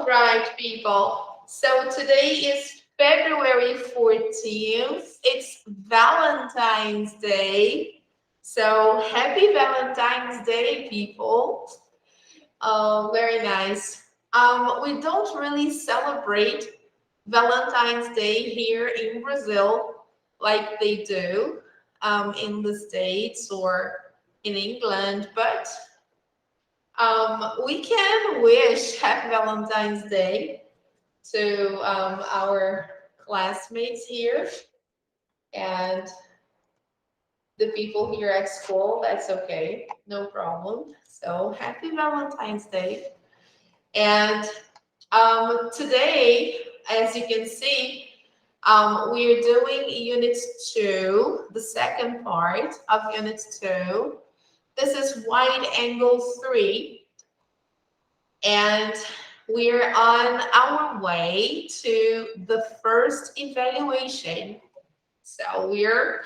right, people. So today is February 14th. It's Valentine's Day. So happy Valentine's Day, people. Very nice. We don't really celebrate Valentine's Day here in Brazil like they do in the States or in England, but we can wish Happy Valentine's Day to our classmates here and the people here at school. That's okay, no problem. So happy Valentine's Day. And today, as you can see, we're doing Unit 2, the second part of Unit 2. This is Wide Angle 3. And we're on our way to the first evaluation. So we're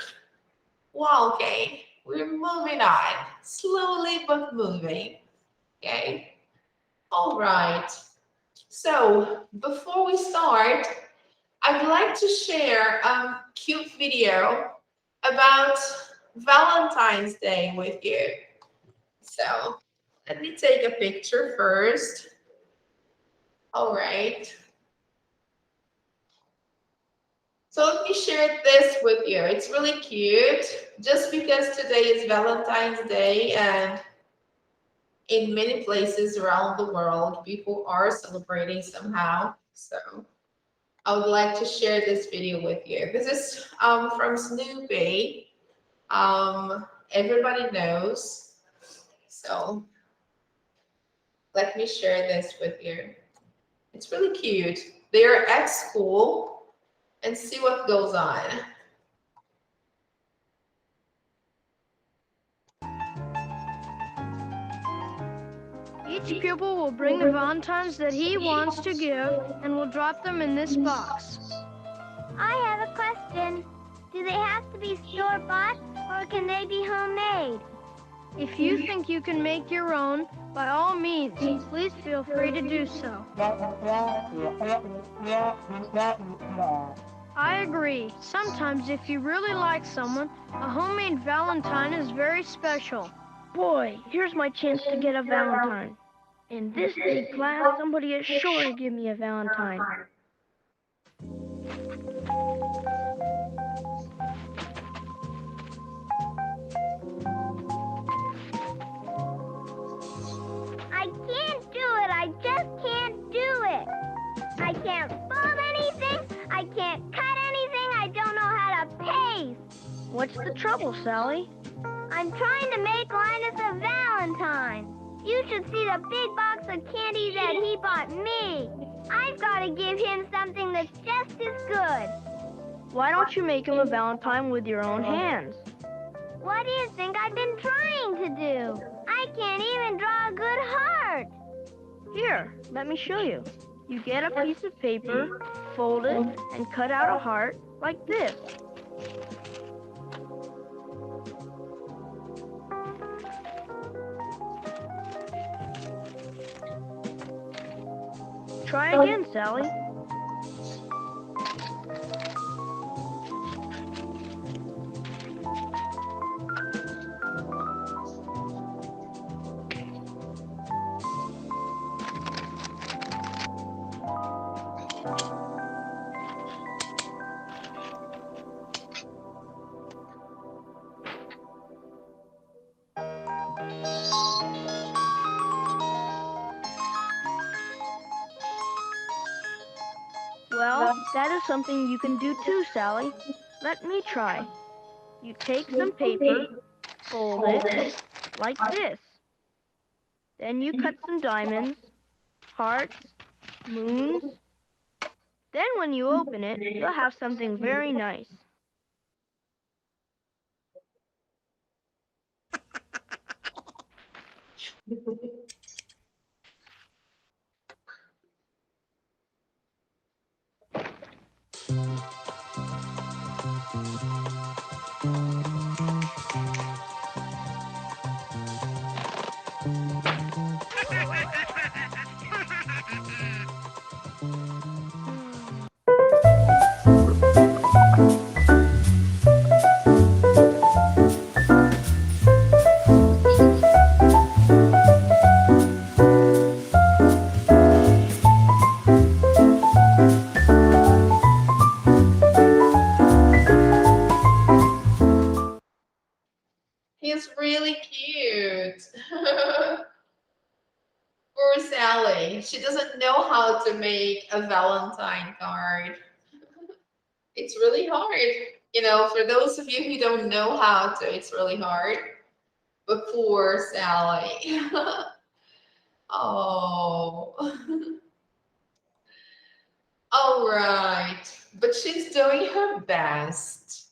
walking, we're moving on, slowly but moving. Okay, all right. So before we start, I'd like to share a cute video about Valentine's Day with you. So let me take a picture first. All right. So let me share this with you. It's really cute just because today is Valentine's Day and in many places around the world, people are celebrating somehow. So I would like to share this video with you. This is from Snoopy. Everybody knows. So let me share this with you. It's really cute. They're at school and see what goes on. Each pupil will bring the Valentines that he wants to give and will drop them in this box. I have a question. Do they have to be store-bought or can they be homemade? If you think you can make your own, by all means, please feel free to do so. I agree. Sometimes if you really like someone, a homemade Valentine is very special. Boy, here's my chance to get a Valentine. In this big class, somebody is sure to give me a Valentine. I can't do it. I just can't do it. I can't fold anything. I can't cut anything. I don't know how to paste. What's the trouble, Sally? I'm trying to make Linus a Valentine. You should see the big box of candy that he bought me. I've got to give him something that's just as good. Why don't you make him a Valentine with your own hands? What do you think I've been trying to do? I can't even draw a good heart. Here, let me show you. You get a piece of paper, fold it, and cut out a heart like this. Try again, Sally. Well, that is something you can do too, Sally. Let me try. You take some paper, fold it, like this. Then you cut some diamonds, hearts, moons. Then when you open it, you'll have something very nice. Poor Sally. She doesn't know how to make a Valentine card. It's really hard. For those of you who don't know how to, it's really hard. But poor Sally. Oh. All right. But she's doing her best.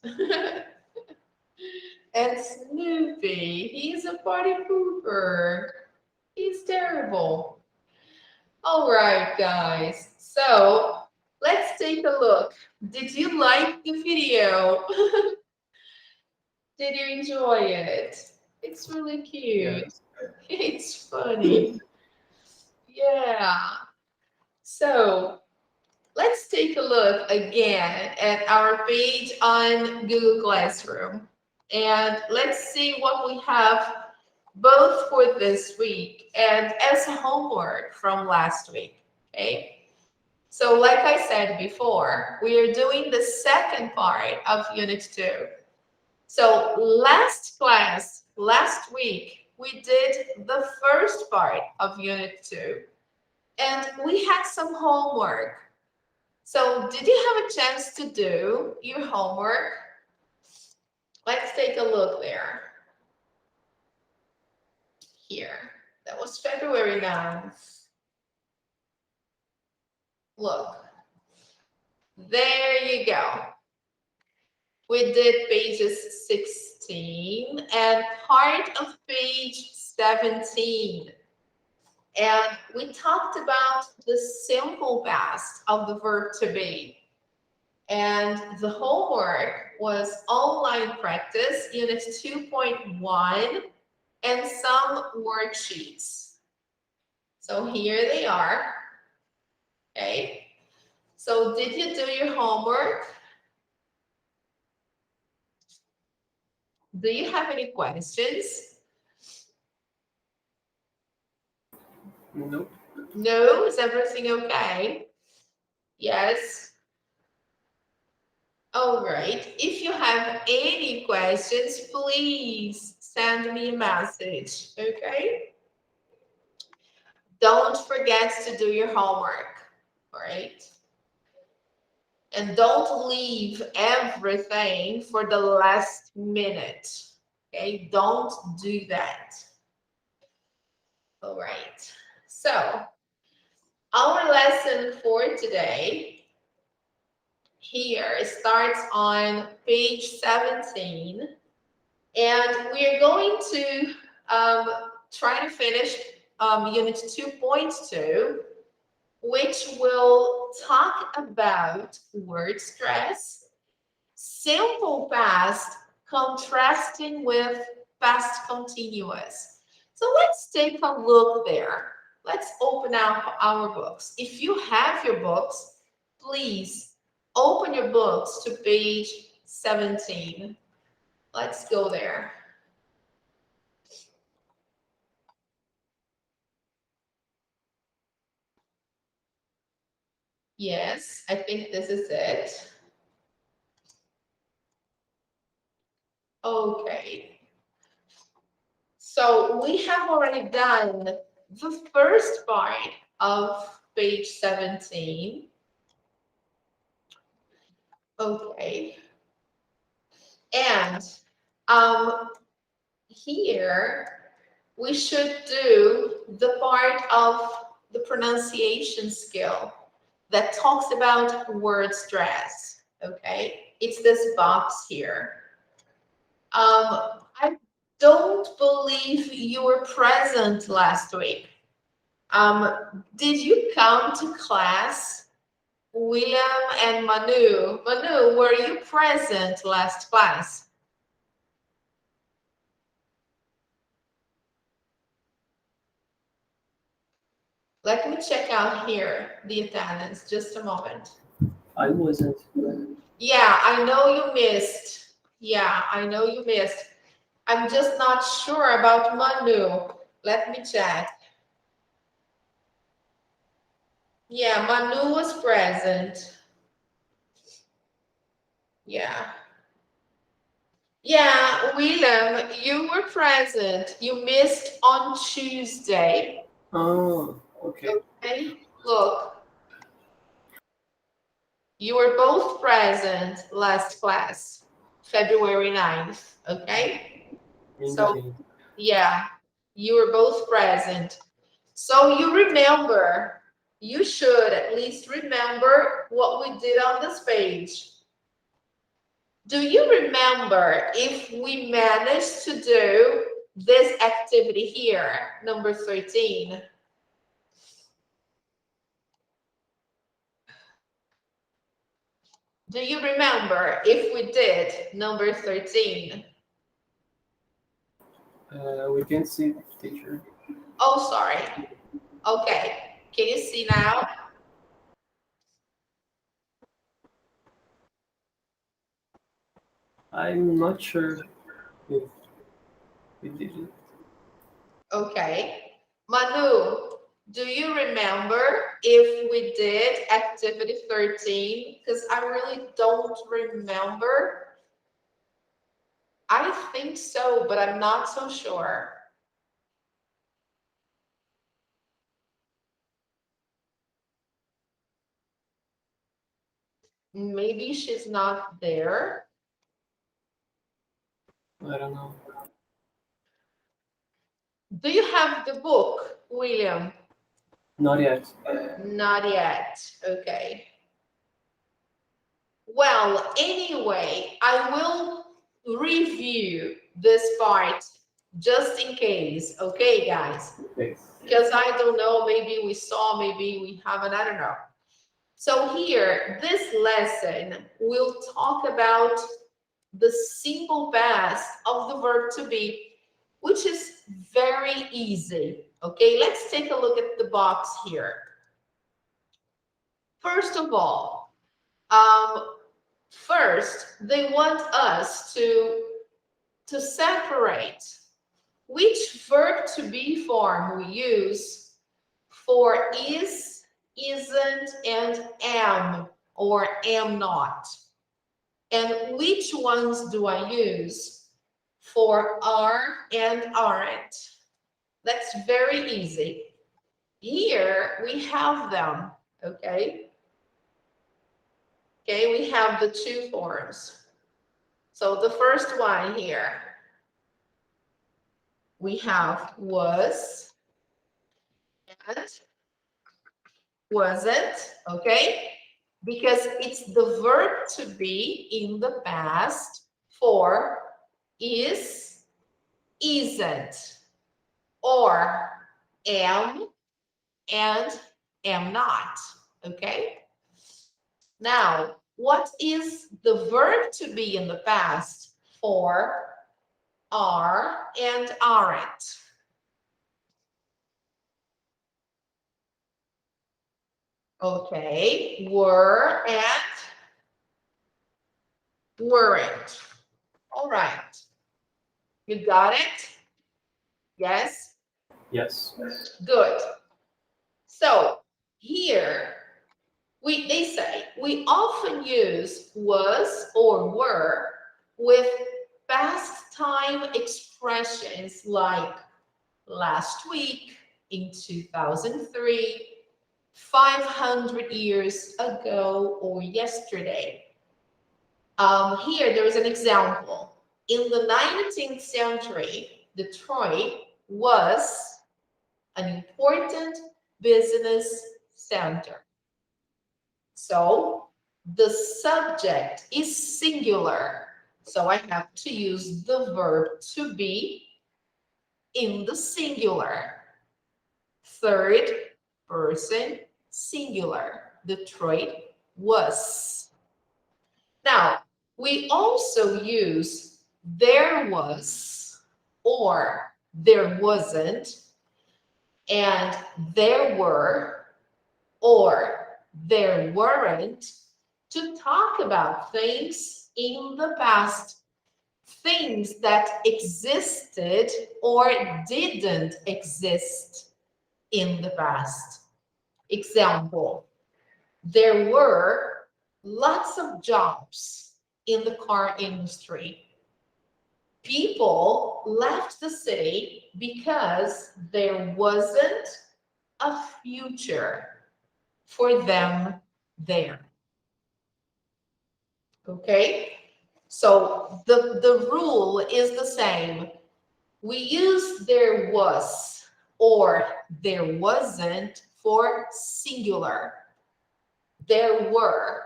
And Snoopy, he's a party pooper. He's terrible. All right, guys. So let's take a look. Did you like the video? Did you enjoy it? It's really cute. It's funny. Yeah. So let's take a look again at our page on Google Classroom. And let's see what we have both for this week and as homework from last week, okay? So like I said before, we are doing the second part of Unit 2. So last week, we did the first part of Unit 2, and we had some homework. So did you have a chance to do your homework? Let's take a look there. Here, that was February 9th. Look, there you go. We did pages 16 and part of page 17. And we talked about the simple past of the verb to be. And the homework was online practice, unit 2.1, and some worksheets. So here they are. Okay. So did you do your homework? Do you have any questions? No. No? Is everything okay? Yes? All right. If you have any questions, please send me a message, okay? Don't forget to do your homework, all right? And don't leave everything for the last minute, okay? Don't do that. All right. So, our lesson for today here starts on page 17. And we are going to try to finish unit 2.2, which will talk about word stress, simple past contrasting with past continuous. So let's take a look there. Let's open up our books. If you have your books, please open your books to page 17. Let's go there. Yes, I think this is it. Okay. So we have already done the first part of page 17. Okay. And here we should do the part of the pronunciation skill that talks about word stress. Okay, it's this box here. I don't believe you were present last week. Did you come to class, William and Manu? Manu, were you present last class? Let me check out here the attendance, just a moment. I wasn't. Yeah, I know you missed. Yeah, I know you missed. I'm just not sure about Manu. Let me check. Yeah, Manu was present. Yeah. Yeah, William, you were present. You missed on Tuesday. Oh. Okay. Okay, look. You were both present last class, February 9th, okay? In So, the yeah, you were both present. So you remember, you should at least remember what we did on this page. Do you remember if we managed to do this activity here, number 13? Do you remember if we did number 13? we can see, teacher. Oh, sorry. Okay. Can you see now? I'm not sure if we did it. Okay. Manu, do you remember if we did activity 13? Because I really don't remember. I think so, but I'm not so sure. Maybe she's not there. I don't know. Do you have the book, William? Not yet. Not yet. Okay. Well, anyway, I will review this part just in case. Okay, guys? Okay. Because I don't know, maybe we saw, maybe we haven't, I don't know. So here, this lesson will talk about the simple past of the verb to be, which is very easy. Okay, let's take a look at the box here. First of all, first, they want us to separate which verb to be form we use for is, isn't, and am or am not. And which ones do I use for are and aren't? That's very easy. Here we have them, okay? Okay, we have the two forms. So the first one here, we have was and wasn't, okay? Because it's the verb to be in the past for is, isn't, or am and am not, okay? Now, what is the verb to be in the past for are and aren't? Okay, were and weren't. All right. You got it? Yes? Yes. Good. So here, they say we often use was or were with past time expressions like last week, in 2003, 500 years ago, or yesterday. Here, there is an example. In the 19th century, Detroit was an important business center. So the subject is singular. So I have to use the verb to be in the singular. Third person singular. Detroit was. Now, we also use there was or there wasn't and there were or there weren't to talk about things in the past, things that existed or didn't exist in the past. Example, there were lots of jobs in the car industry. People left the city because there wasn't a future for them there. Okay? So the rule is the same. We use there was or there wasn't for singular. There were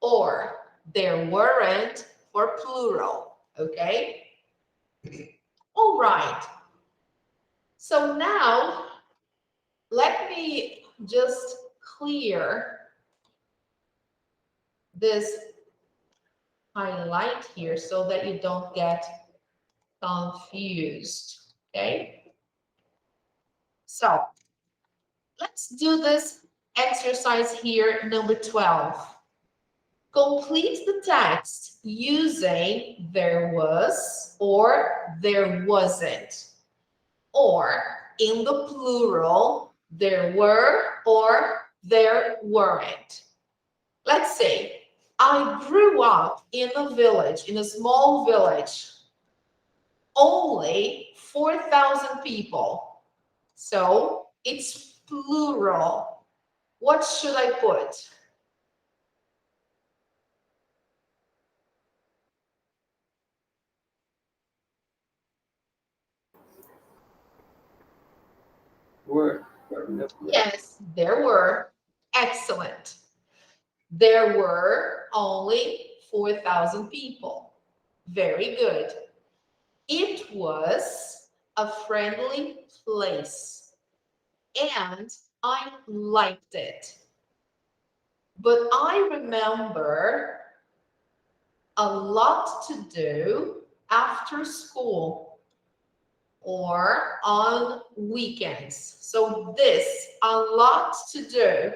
or there weren't for plural. Okay? All right. So now let me just clear this highlight here so that you don't get confused. Okay? So let's do this exercise here, number 12. Complete the text using there was or there wasn't, or in the plural, there were or there weren't. Let's say I grew up in a village, in a small village, only 4,000 people. So it's plural. What should I put? Were. Yes, there were. Excellent. There were only 4,000 people. Very good. It was a friendly place and I liked it. But I remember a lot to do after school or on weekends. So this, a lot to do.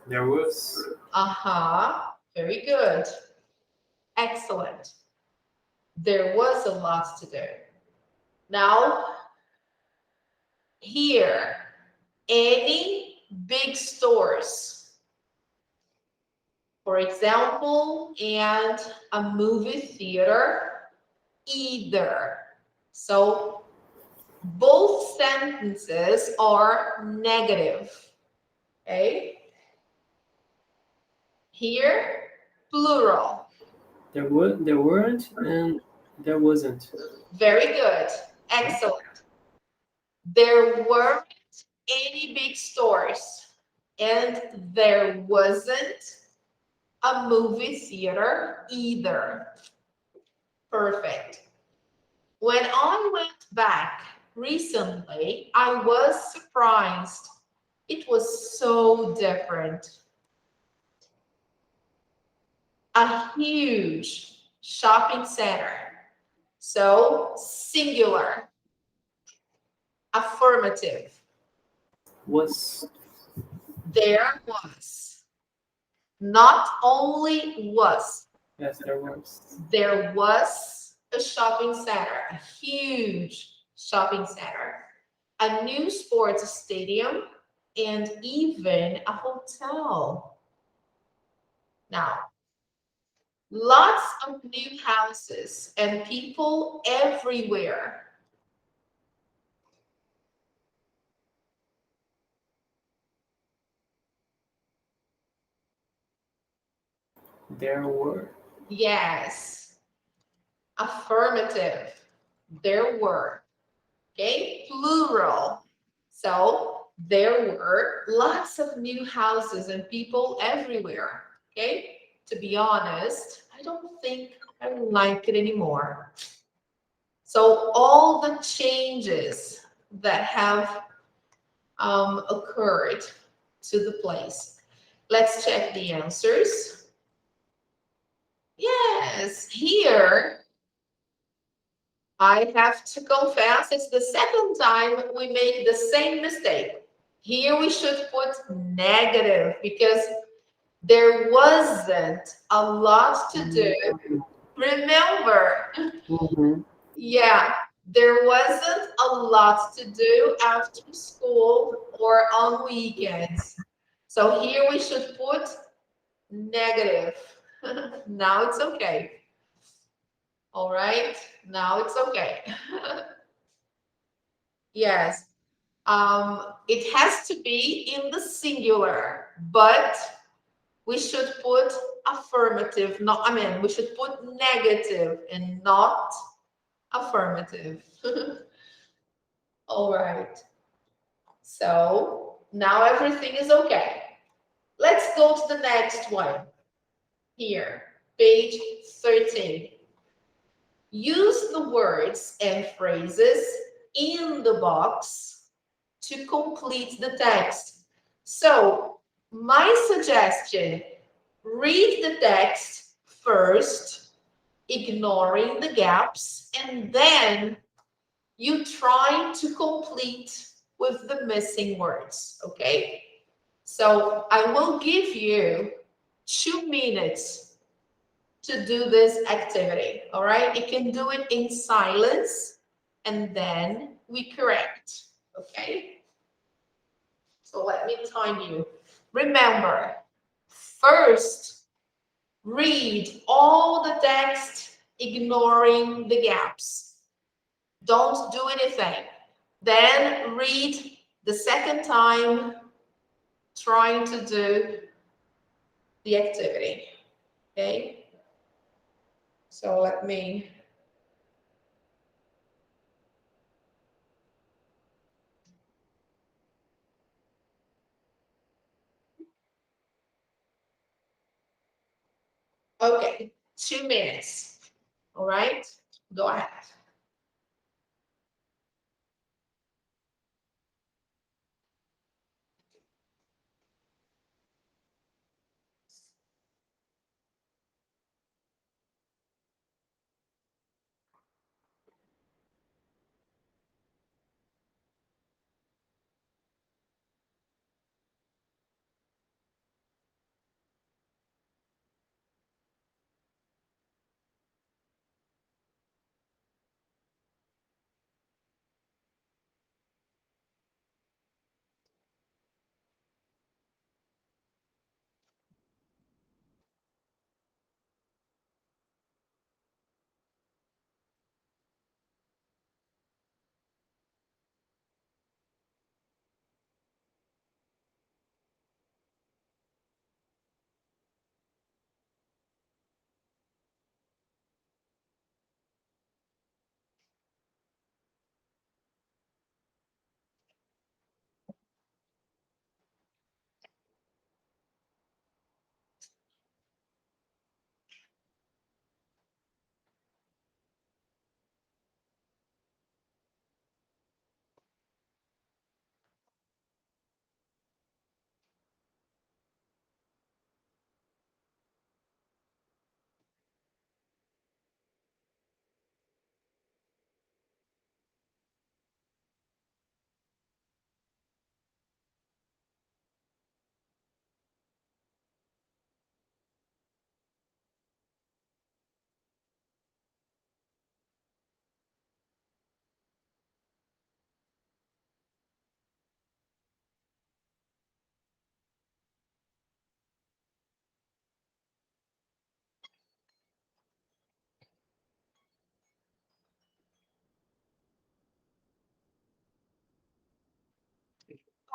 There was. Very good. Excellent. There was a lot to do. Now, here, any big stores, for example, and a movie theater, either. So both sentences are negative. Okay? Here, plural. There weren't, and there wasn't. Very good. Excellent. There weren't any big stores, and there wasn't a movie theater either. Perfect. When I went back recently, I was surprised. It was so different. A huge shopping center. So singular. Affirmative. Was. There was. Not only was. Yes, there was. There was a shopping center, a huge shopping center, a new sports stadium, and even a hotel. Now, lots of new houses and people everywhere. There were. Yes. Affirmative. There were. Okay, plural. So there were lots of new houses and people everywhere. Okay, to be honest, I don't think I like it anymore. So all the changes that have occurred to the place. Let's check the answers. Yes, here I have to confess it's the second time we make the same mistake. Here we should put negative because there wasn't a lot to do. Remember, yeah, there wasn't a lot to do after school or on weekends. So here we should put negative. Now it's okay. All right, now it's okay. Yes, It has to be in the singular, but we should put affirmative, we should put negative and not affirmative. All right. So now everything is okay. Let's go to the next one. Here, page 13. Use the words and phrases in the box to complete the text. So, my suggestion, read the text first, ignoring the gaps, and then you try to complete with the missing words, okay? So, I will give you 2 minutes to do this activity, all right? You can do it in silence, and then we correct, okay? So let me time you. Remember, first, read all the text, ignoring the gaps. Don't do anything. Then read the second time, trying to do the activity, okay? So let me. Okay, 2 minutes. All right, go ahead.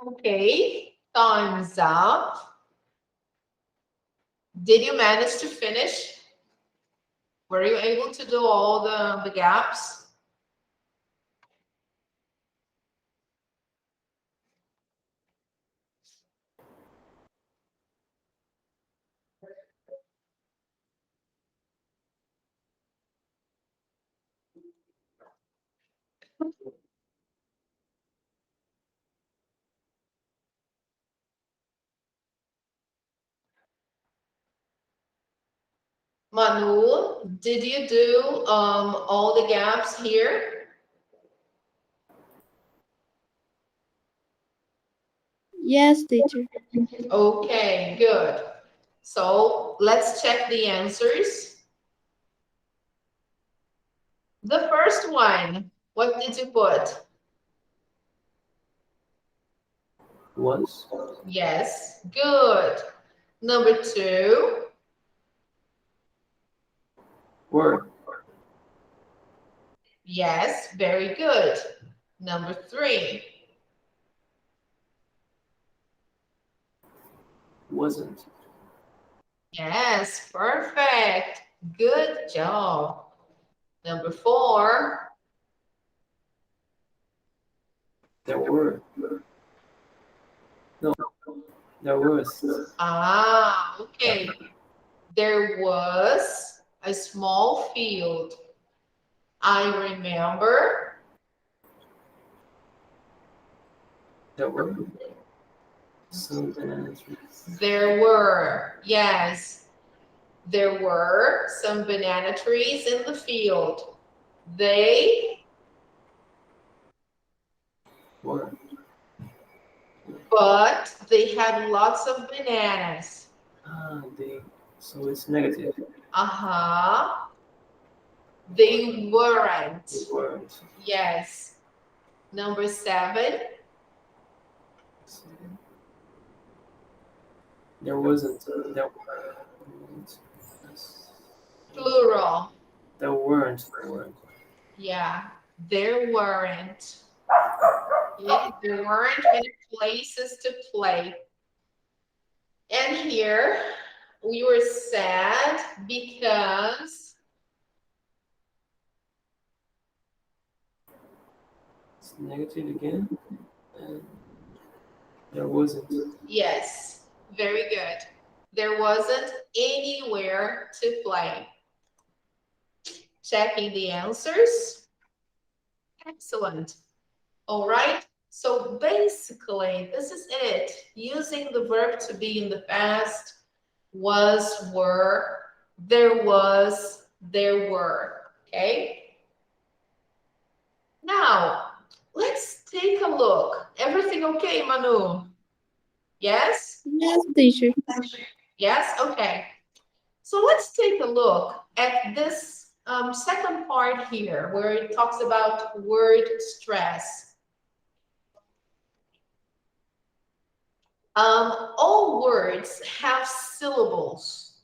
Okay, time's up. Did you manage to finish? Were you able to do all the gaps? Manu, did you do all the gaps here? Yes, teacher. Okay, good. So let's check the answers. The first one, what did you put? Was. Yes, good. Number 2. Were. Yes, very good. Number 3. wasn't. Yes, perfect. Good job. Number 4. There were. No, there was. Ah, okay. There was a small field. I remember. There were some banana trees. There were, yes, there were some banana trees in the field. They, Were. but they had lots of bananas. They. So it's negative. Uh-huh. They weren't. They weren't. Yes. Number 7. There wasn't. There weren't. Plural. There weren't. There weren't. Yeah, there weren't. Yeah, there weren't many places to play. And here we were sad because It's negative again. And there wasn't. yes, very good. There wasn't anywhere to play. Checking the answers. Excellent. All right. So basically, this is it. Using the verb to be in the past, was, were, there was, there were. Okay. Now, let's take a look. Everything okay, Manu? Yes? Yes, teacher. Yes? Okay. So let's take a look at this second part here where it talks about word stress. All words have syllables.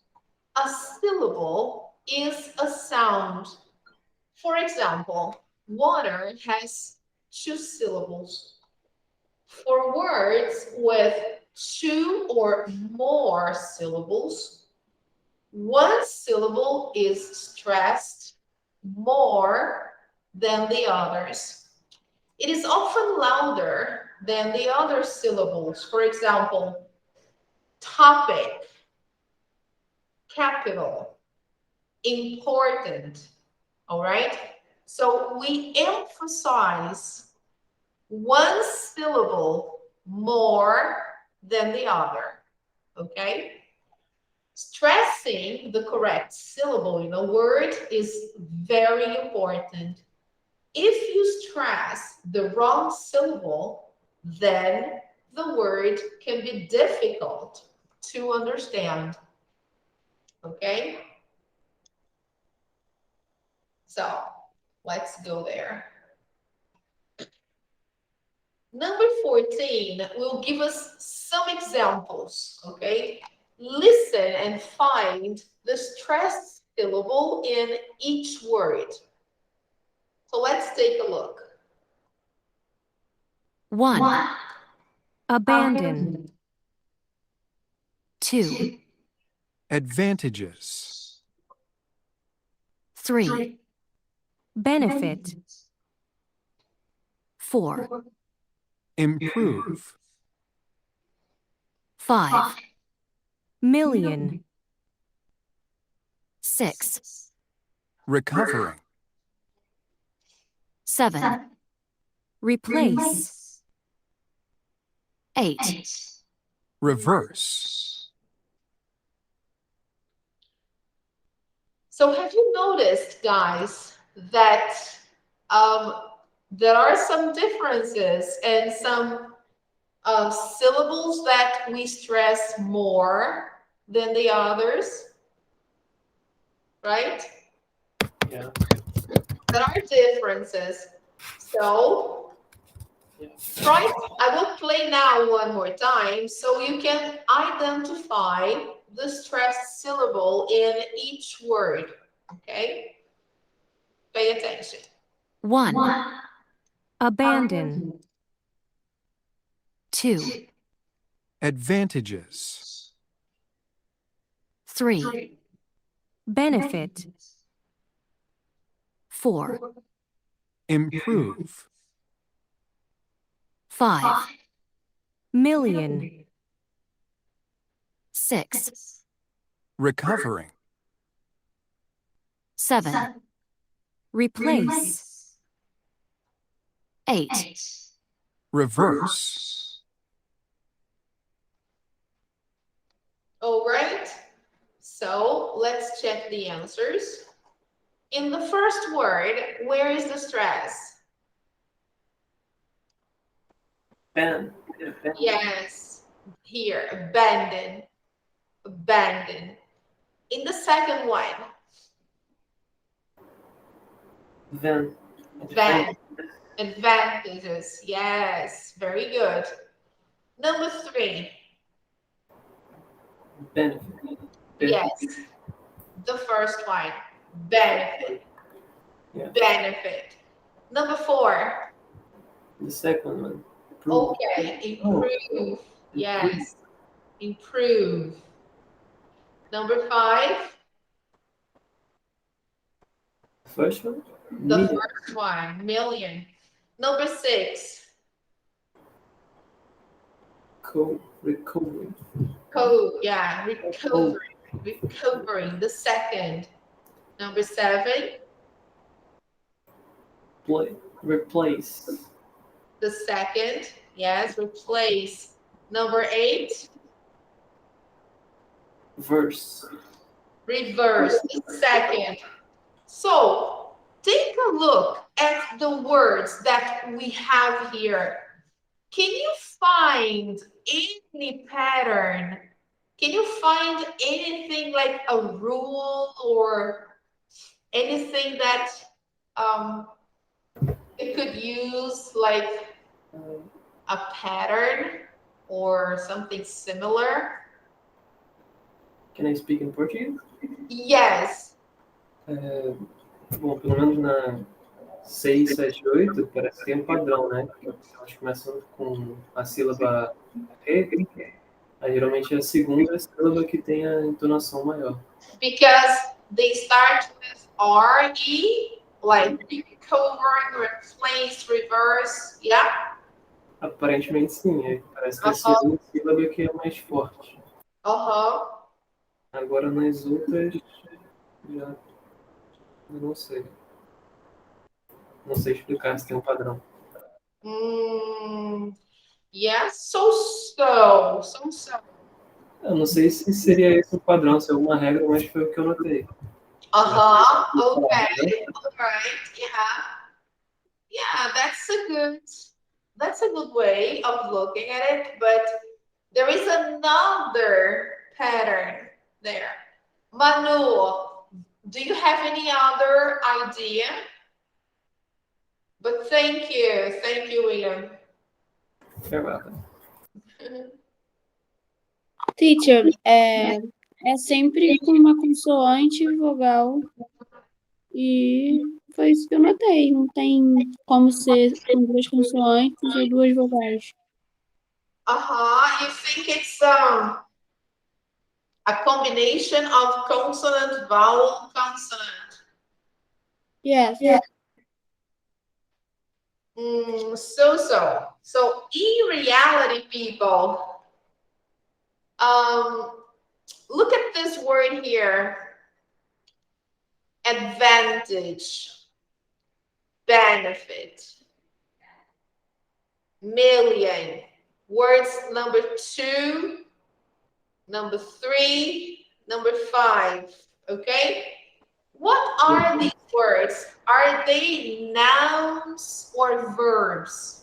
A syllable is a sound. For example, water has 2 syllables. For words with 2 or more syllables, 1 syllable is stressed more than the others. It is often louder than the other syllables. For example, topic, capital, important. All right? So we emphasize 1 syllable more than the other. Okay? Stressing the correct syllable in a word is very important. If you stress the wrong syllable, then the word can be difficult to understand. Okay? So let's go there. Number 14 will give us some examples. Okay? Listen and find the stressed syllable in each word. So let's take a look. 1. Abandon. 2. Advantages. 3. Benefit. 4. Improve. 5. Million. 6. Recovering. 7. Replace. 8. Reverse. So have you noticed, guys, that there are some differences and some syllables that we stress more than the others, right? Yeah. There are differences. So try, I will play now one more time so you can identify the stressed syllable in each word, okay? Pay attention. 1. Abandon. 2. Advantages. 3. Benefit. 4. Improve. 5. Million. 6. Recovering. 7. Replace. 8. Reverse. All right. So let's check the answers. In the first word, where is the stress? Ben. Yes, here, abandon, abandon. In the second one, Van. van, advantages. Yes, very good. Number 3, Benefit. yes, the first one, benefit, Yeah. benefit. Number 4, The second one. Improve. okay, improve. Yes, improve. Number 5, First one. the Million. first one, million. Number 6, Recovery. code, yeah, recovering, the second. Number 7, Replace. the second, yes, replace. Number 8, Verse. reverse, the second. So take a look at the words that we have here. Can you find any pattern? Can you find anything like a rule or anything that you could use, like a pattern or something similar? Can I speak in Portuguese? Yes. Bom, pelo menos na 6, 7, 8, parece que tem um padrão, né? Elas começam com a sílaba E, aí geralmente é a segunda sílaba que tem a entonação maior. Because they start with RE, like recovering, replace, reverse, yeah? Aparentemente sim, parece que a segunda sílaba que é mais forte. Agora nas outras, já eu não sei. Não sei explicar se tem um padrão. Yeah, so. Eu não sei se seria esse o padrão, se é alguma regra, mas foi o que eu notei. Okay, all right, yeah, that's a good way of looking at it, but there is another pattern there. Manu, do you have any other idea? But thank you, William. You're welcome. Teacher, é sempre com uma consoante e vogal. E foi isso que eu notei. Não tem como ser com 2 consoantes ou 2 vogais. You think it's a combination of consonant, vowel, consonant? Yes. So in reality, people, look at this word here. Advantage, benefit, million. Words number 2, number 3, number 5, okay? What are these words? Are they nouns or verbs?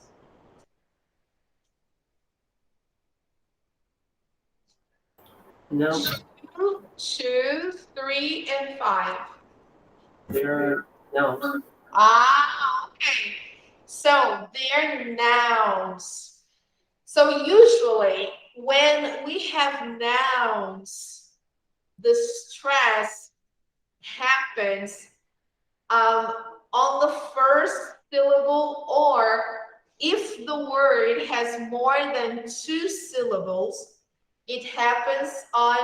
No. 2, 3, and 5. They're nouns. Okay. So they're nouns. So usually when we have nouns, the stress happens on the first syllable, or if the word has more than 2 syllables, it happens on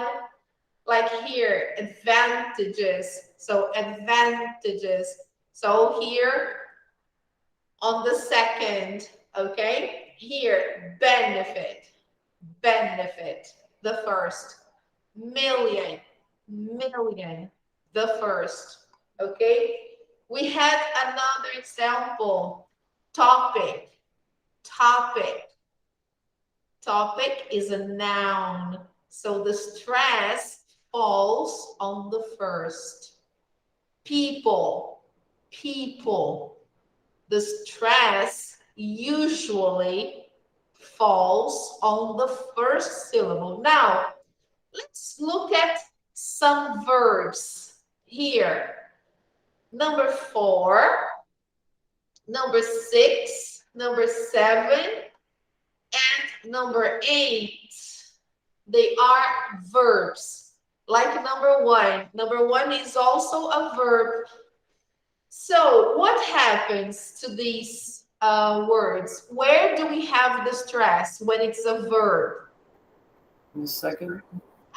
Like here, advantages. So advantages. So here on the second, okay? Here, benefit, benefit, the first. Million, million, the first, okay? We had another example, topic, topic. Topic is a noun, so the stress falls on the first. People, people. The stress usually falls on the first syllable. Now, let's look at some verbs here. Number 4, number 6, number 7, and number 8. They are verbs. Like number 1. Number 1 is also a verb. So what happens to these words? Where do we have the stress when it's a verb? The second.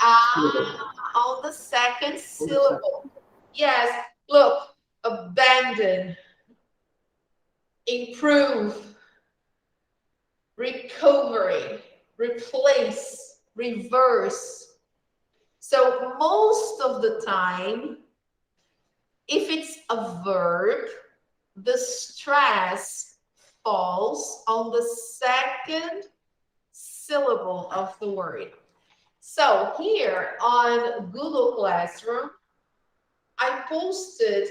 On the second syllable. Yes, look, abandon, improve, recovery, replace, reverse. So most of the time, if it's a verb, the stress falls on the second syllable of the word. So here on Google Classroom, I posted,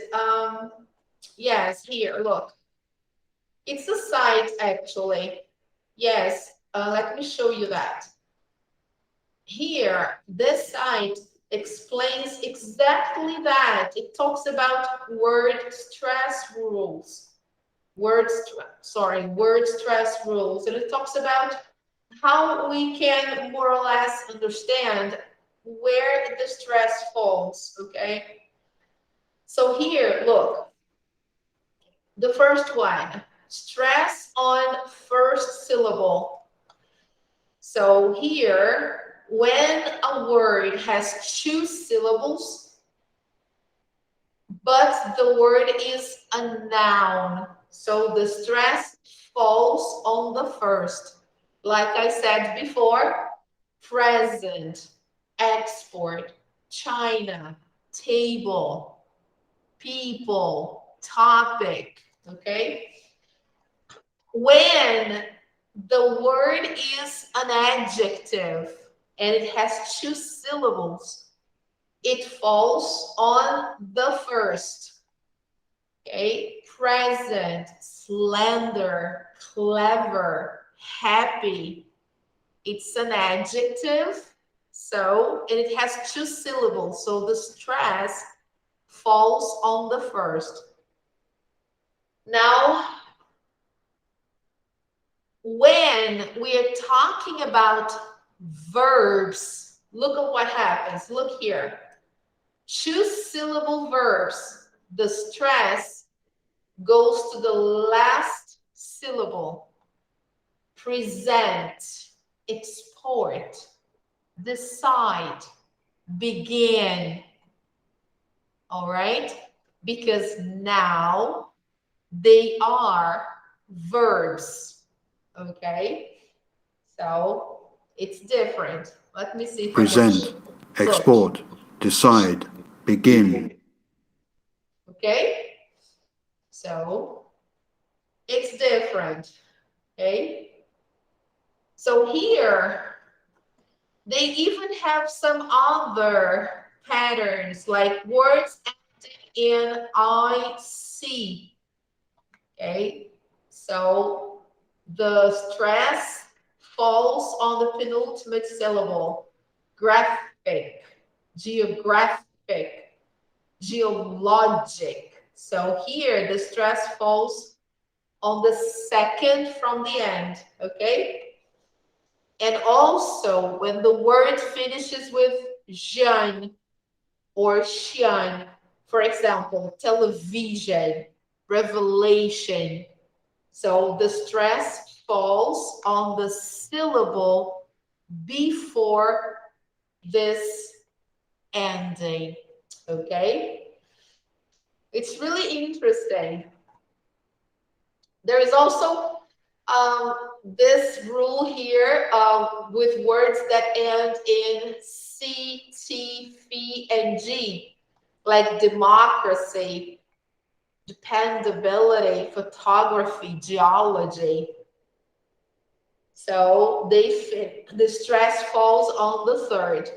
yes, here, look. It's a site actually. Yes, let me show you that. Here, this site explains exactly that. It talks about word stress rules. Word stress rules. And it talks about how we can more or less understand where the stress falls, okay? So here, look, the first one, stress on first syllable. So here, when a word has 2 syllables, but the word is a noun, so the stress falls on the first. Like I said before, present, export, China, table, people, topic, okay? When the word is an adjective and it has 2 syllables, it falls on the first, okay? Present, slender, clever, happy. It's an adjective, so, and it has 2 syllables, so the stress falls on the first. Now, when we are talking about verbs, look at what happens. Look here. 2-syllable verbs, the stress goes to the last syllable. Present, export, decide, begin. All right? Because now they are verbs. Okay? So it's different. Let me see if present, export, decide, begin. Okay? So it's different. Okay? So here, they even have some other patterns like words ending in IC. Okay? So the stress falls on the penultimate syllable. Graphic, geographic, geologic. So here the stress falls on the second from the end, okay? And also when the word finishes with jean or xian, for example, television, revelation. So the stress falls on the syllable before this ending. Okay? It's really interesting. There is also this rule here with words that end in C, T, F, and G, like democracy, dependability, photography, geology. So the stress falls on the third,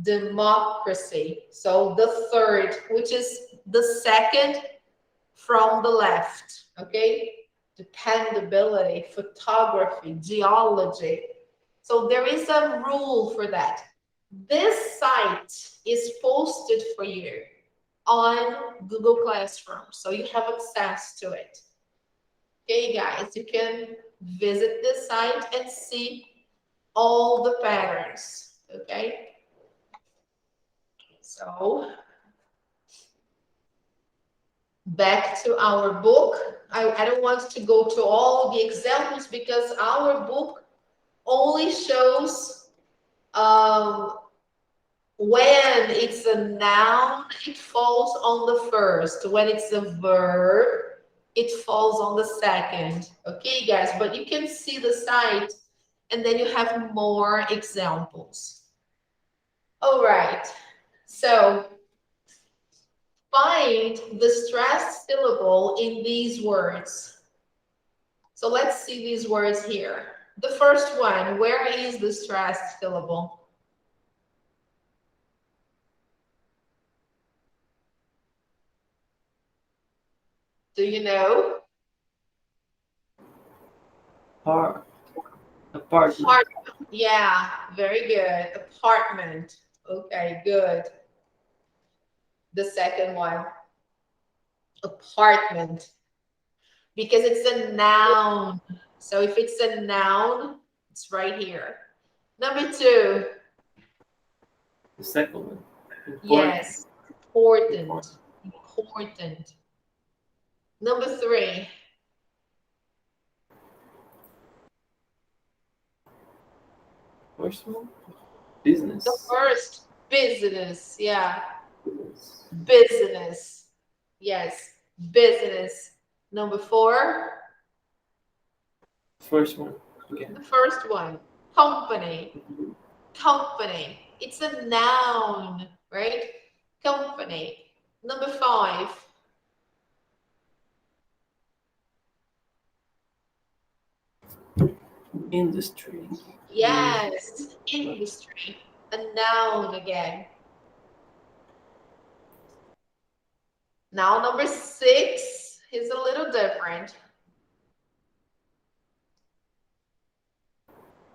democracy. So the third, which is the second from the left, okay? Dependability, photography, geology. So there is a rule for that. This site is posted for you on Google Classroom, so you have access to it. Okay, guys, you can visit this site and see all the patterns, okay? So back to our book. I don't want to go to all the examples because our book only shows when it's a noun, it falls on the first. When it's a verb, it falls on the second. Okay, guys, but you can see the site and then you have more examples. All right, so find the stressed syllable in these words. So let's see these words here. The first one, where is the stressed syllable? Do you know? Apartment. Yeah, very good. Apartment. Okay, good. The second one, apartment, because it's a noun. So if it's a noun, it's right here. Number two. The second one. Important. Yes, important. Important. Number three. First one, business. The first, business. Yeah. Business. Yes, business. Number four. First one. Again. The first one, company. Company. It's a noun, right? Company. Number five. Industry. Yes, industry. A noun again. Now number six is a little different.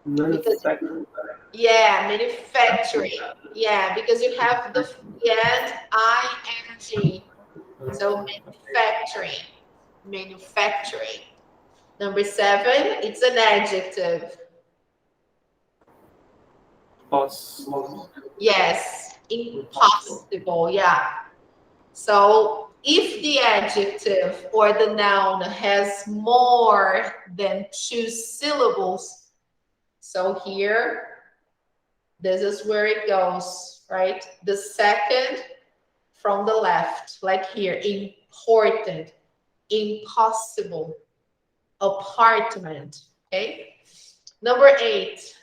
Manufacturing. Yeah, manufacturing. Yeah, because you have the end ing. So manufacturing. Manufacturing. Number seven, it's an adjective. Possible. Yes, impossible. Yeah. So if the adjective or the noun has more than two syllables, so here, this is where it goes, right? The second from the left, like here, important, impossible, apartment, okay? Number eight.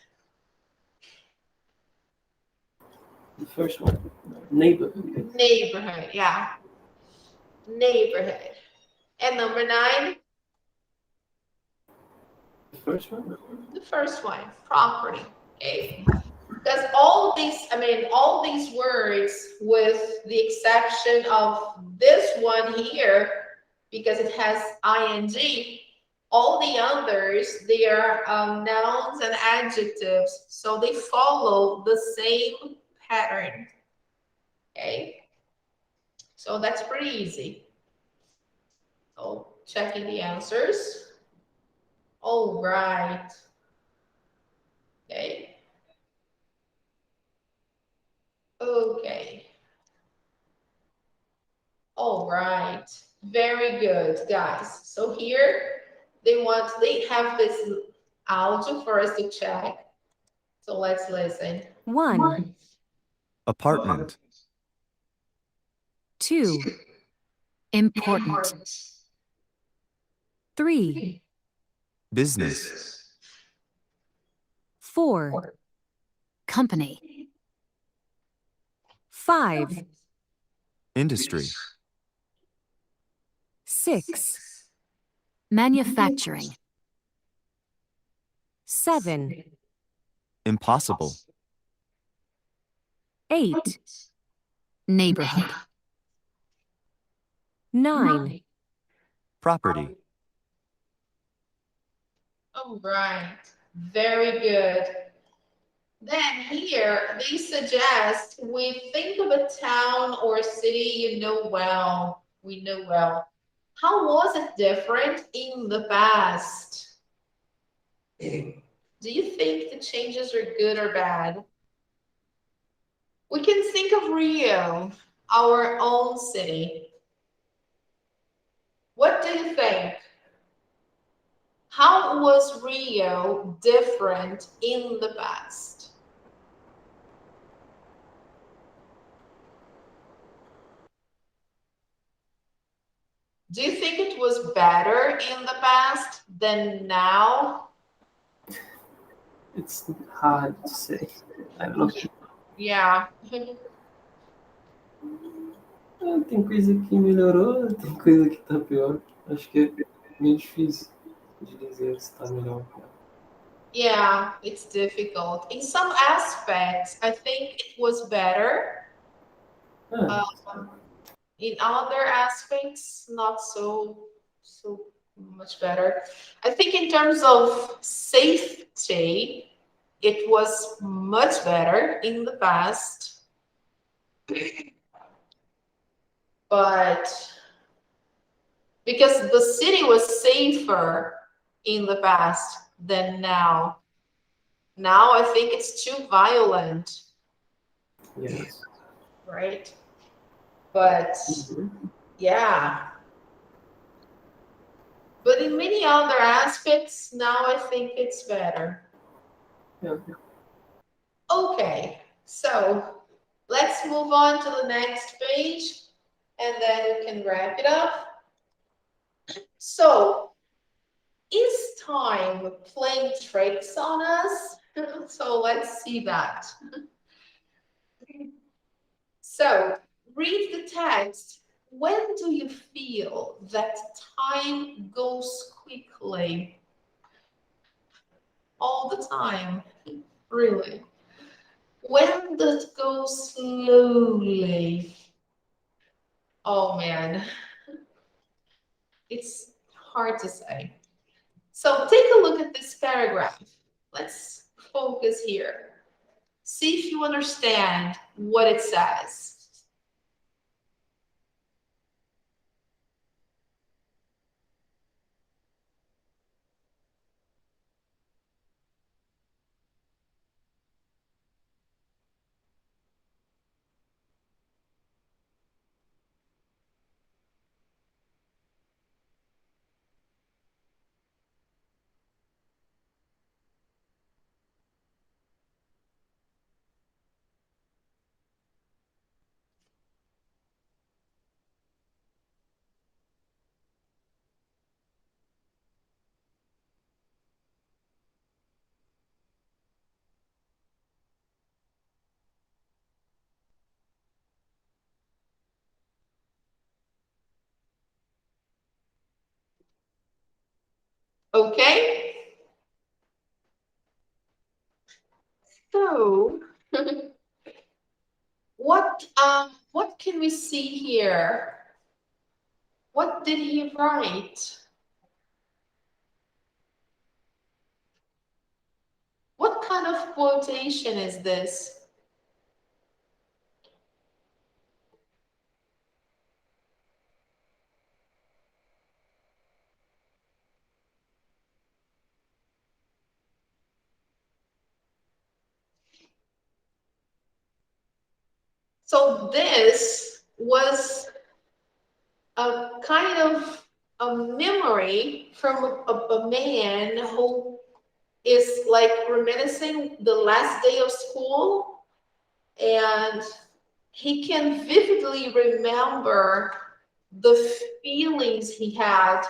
The first one, neighborhood. Neighborhood, yeah. Neighborhood. And number nine. The first one? The first one, property, okay? Because all these words, with the exception of this one here, because it has ing, all the others, they are nouns and adjectives, so they follow the same pattern, okay? So that's pretty easy. So checking the answers. All right. Okay. Okay. All right. Very good, guys. So here they have this audio for us to check. So let's listen. 1. Apartment. 2. Important. 3. Business. 4. Company. 5. Industry. 6. Manufacturing. 7. Impossible. 8. Neighborhood. 9. Property. All right, very good. Then here they suggest we think of a town or city you know well, we know well. How was it different in the past? Do you think the changes are good or bad? We can think of Rio, our own city. What do you think? How was Rio different in the past? Do you think it was better in the past than now? It's hard to say. I don't know. Yeah. Tem coisa que melhorou, tem coisa que tá pior. Acho que é meio difícil de dizer se tá melhor ou pior. Yeah, it's difficult. In some aspects, I think it was better. In other aspects, not so much better. I think in terms of safety, it was much better in the past. But because the city was safer in the past than now. Now I think it's too violent, Yes. right? But yeah. But in many other aspects, now I think it's better. Yeah. Okay, so let's move on to the next page and then we can wrap it up. So, is time playing tricks on us? So let's see that. So, read the text. When do you feel that time goes quickly? All the time, really. When does it go slowly? Oh man, it's hard to say. So take a look at this paragraph. Let's focus here. See if you understand what it says. Okay? So, what can we see here? What did he write? What kind of quotation is this? So this was a kind of a memory from a man who is like reminiscing the last day of school, and he can vividly remember the feelings he had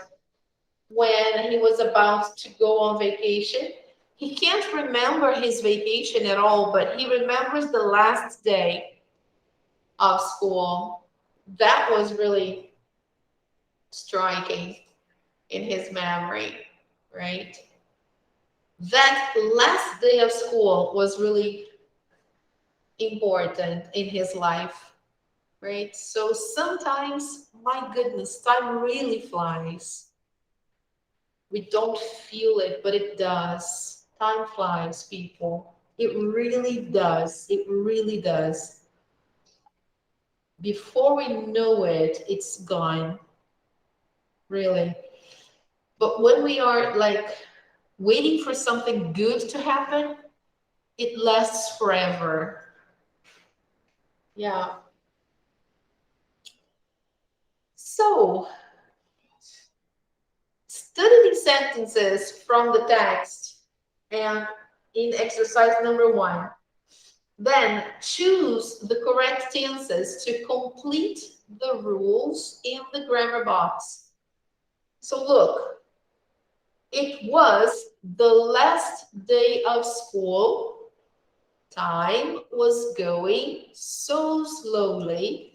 when he was about to go on vacation. He can't remember his vacation at all, but he remembers the last day of school. That was really striking in his memory, right? That last day of school was really important in his life, right? So sometimes, my goodness, time really flies. We don't feel it, but it does. Time flies, people. It really does. It really does. Before we know it, it's gone. Really. But when we are like waiting for something good to happen, it lasts forever. Yeah. So, study these sentences from the text and in exercise number 1. Then choose the correct tenses to complete the rules in the grammar box. So look, it was the last day of school. Time was going so slowly.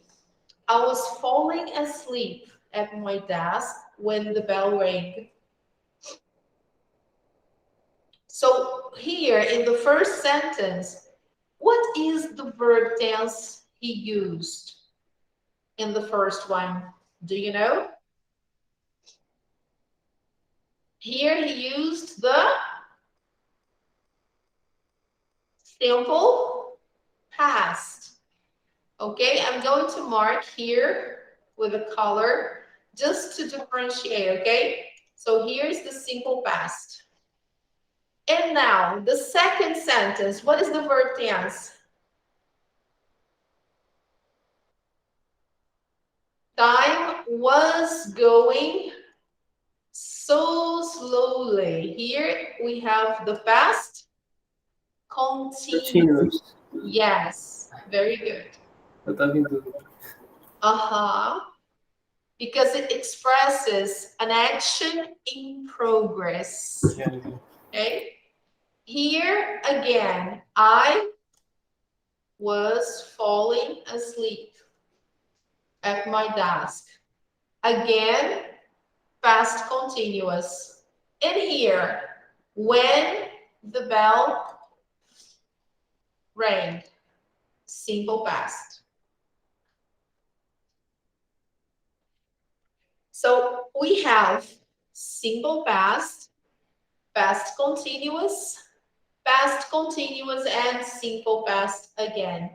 I was falling asleep at my desk when the bell rang. So here in the first sentence, what is the verb tense he used in the first one? Do you know? Here he used the simple past. Okay, I'm going to mark here with a color just to differentiate, okay? So here's the simple past. And now the second sentence, what is the verb tense? Time was going so slowly. Here we have the past continuous. Continuous. Yes, very good. Eu tava em dúvida. Because it expresses an action in progress. Okay. Here again, I was falling asleep at my desk. Again, past continuous. And here, when the bell rang, simple past. So we have simple past, past continuous, and simple past again.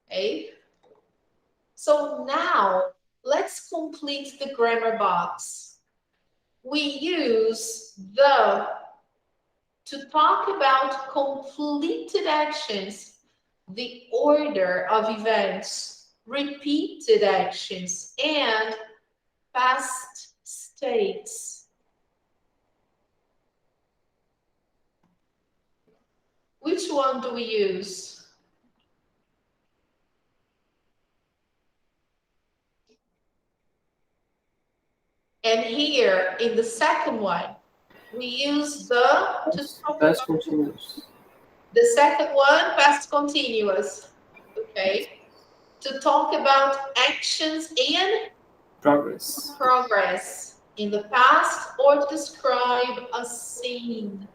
Okay? So now let's complete the grammar box. We use the to talk about completed actions, the order of events, repeated actions, and past states. Which one do we use? And here in the second one, we use Past continuous. The second one, past continuous. Okay. To talk about actions in progress in the past or to describe a scene.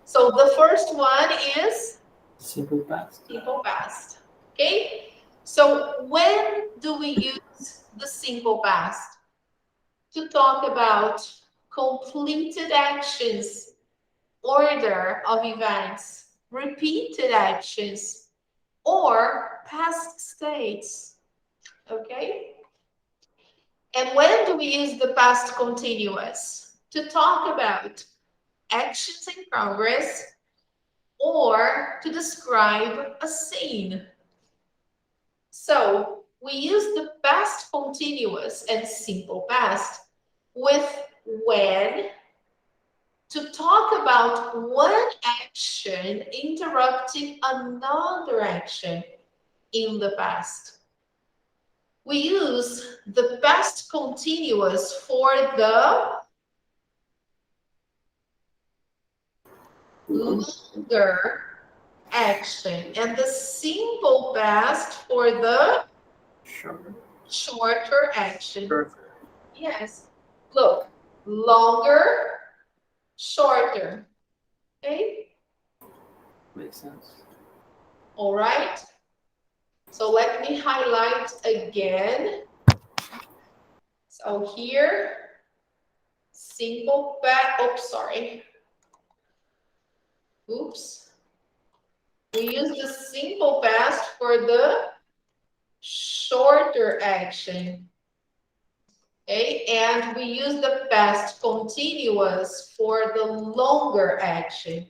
So the first one is simple past. Simple past. Okay. So when do we use the simple past? To talk about completed actions, order of events, repeated actions, or past states. Okay? And when do we use the past continuous? To talk about actions in progress or to describe a scene. So we use the past continuous and simple past with when, to talk about one action interrupting another action in the past. We use the past continuous for the longer action and the simple past for the shorter action. Yes. Look, longer, shorter. Okay? Makes sense. All right. So let me highlight again. So here, simple past, oops, sorry. Oops. We use the simple past for the shorter action. Okay, and we use the past continuous for the longer action.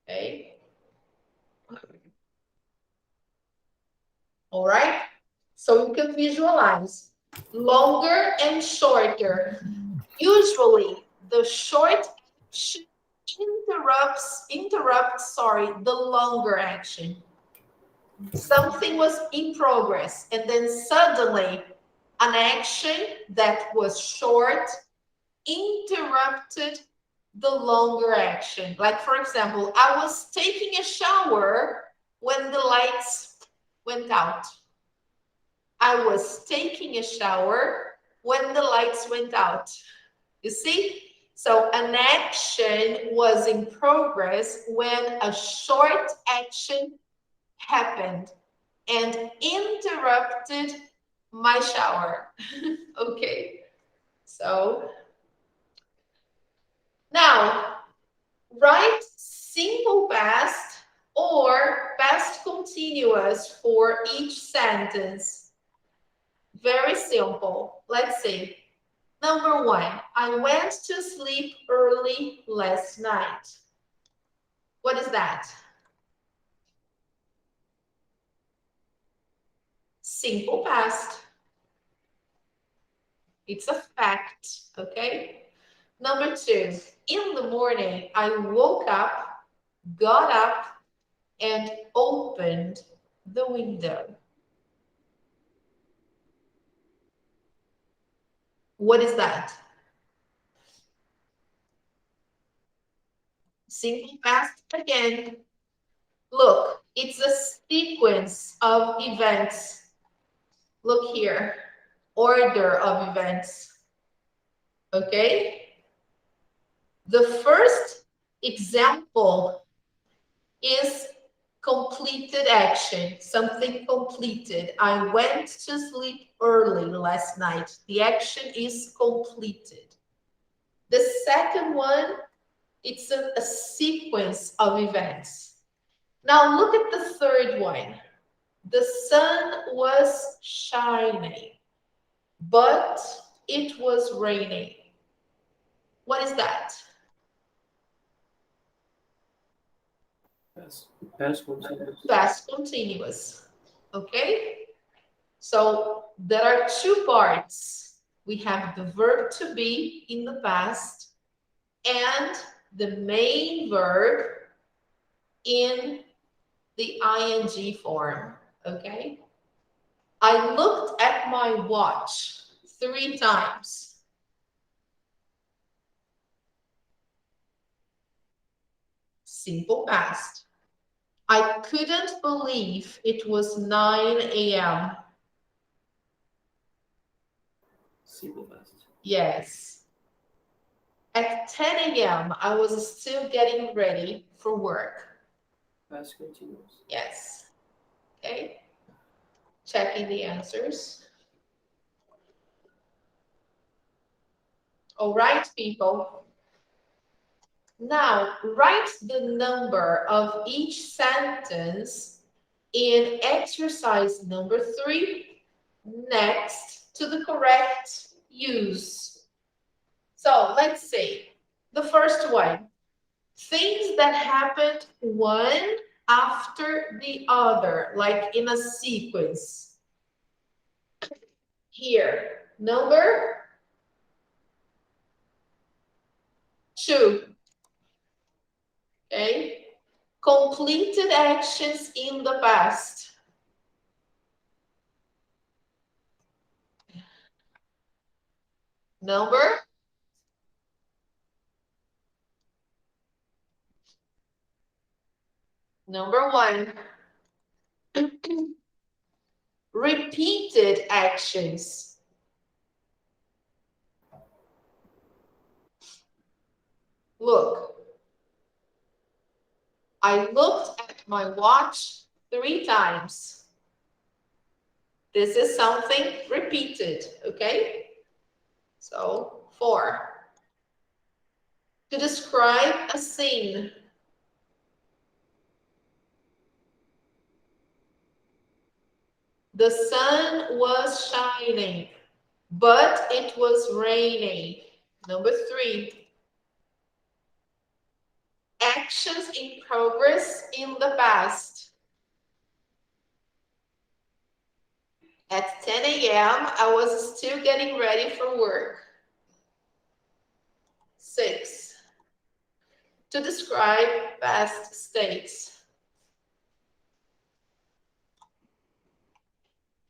Okay. All right. So you can visualize longer and shorter. Usually, the short action interrupts the longer action. Something was in progress, and then suddenly an action that was short interrupted the longer action. Like, for example, I was taking a shower when the lights went out. I was taking a shower when the lights went out. You see? So an action was in progress when a short action happened and interrupted my shower. Okay. So now write simple past or past continuous for each sentence. Very simple. Let's see. Number 1, I went to sleep early last night. What is that? Simple past. It's a fact, okay? Number 2, in the morning, I woke up, got up, and opened the window. What is that? Simple past again. Look, it's a sequence of events. Look here, order of events. Okay? The first example is completed action, something completed. I went to sleep early last night. The action is completed. The second one, it's a sequence of events. Now look at the third one. The sun was shining, but it was raining. What is that? Past continuous. Past continuous. Okay? So there are 2 parts. We have the verb to be in the past and the main verb in the ing form. Okay? I looked at my watch 3 times. Simple past. I couldn't believe it was 9 a.m. Simple past. Yes. At 10 a.m., I was still getting ready for work. Past continuous. Yes. Okay. Checking the answers. All right, people. Now, write the number of each sentence in exercise number 3 next to the correct use. So let's see. The first one, things that happened one after the other, like in a sequence. Here, number 2. Okay? Completed actions in the past. Number 1. Repeated actions. Look, I looked at my watch 3 times. This is something repeated, okay? So 4. To describe a scene. The sun was shining, but it was raining. Number 3. Actions in progress in the past. At 10 a.m., I was still getting ready for work. 6. To describe past states.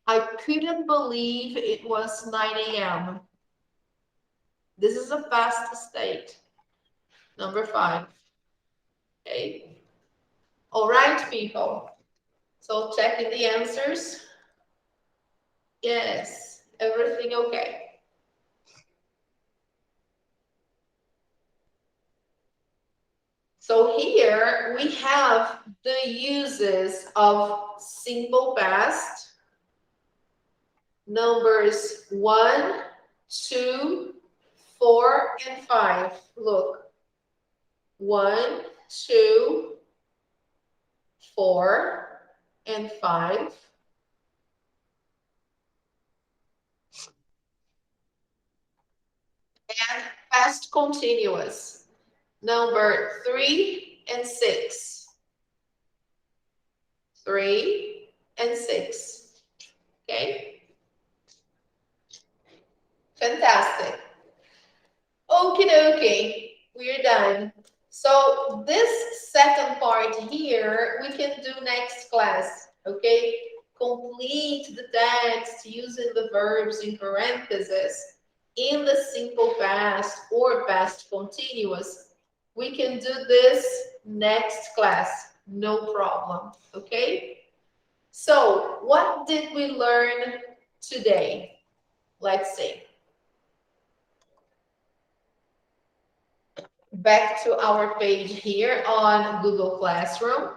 I couldn't believe it was 9 a.m. This is a past state. Number 5. Okay. All right, people. So checking the answers. Yes, everything okay. So here we have the uses of simple past. Numbers 1, 2, 4, and 5. Look. 1, 2, 4, and 5. And past continuous. Number 3 and 6. 3 and 6. Okay? Fantastic. Okie dokie. We're done. So this second part here, we can do next class. Okay? Complete the text using the verbs in parentheses in the simple past or past continuous. We can do this next class, no problem, okay? So what did we learn today? Let's see. Back to our page here on Google Classroom.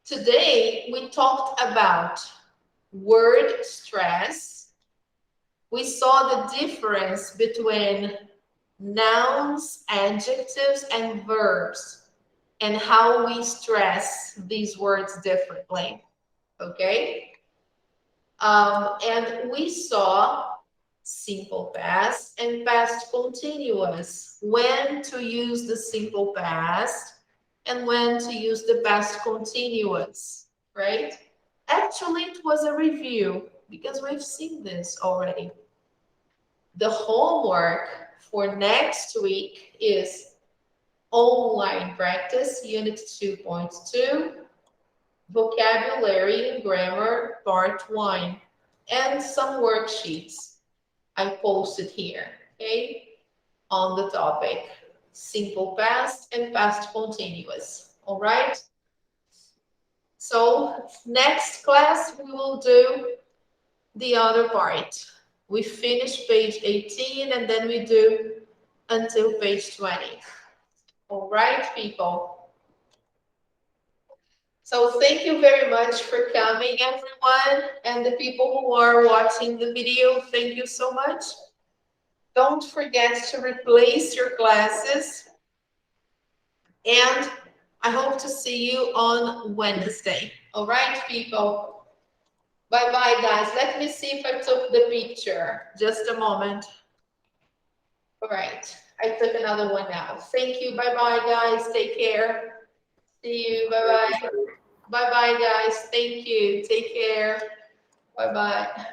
Today, we talked about word stress. We saw the difference between nouns, adjectives, and verbs, and how we stress these words differently, okay? And we saw simple past and past continuous, when to use the simple past and when to use the past continuous, right? Actually, it was a review because we've seen this already. The homework for next week is online practice, unit 2.2, vocabulary and grammar, part 1, and some worksheets I posted here, okay, on the topic, simple past and past continuous, all right? So next class, we will do the other part. We finish page 18 and then we do until page 20. All right, people. So thank you very much for coming, everyone. And the people who are watching the video, thank you so much. Don't forget to replace your classes. And I hope to see you on Wednesday. All right, people. Bye-bye, guys. Let me see if I took the picture. Just a moment. All right. I took another one now. Thank you. Bye-bye, guys. Take care. See you. Bye-bye. Bye-bye, guys. Thank you. Take care. Bye-bye.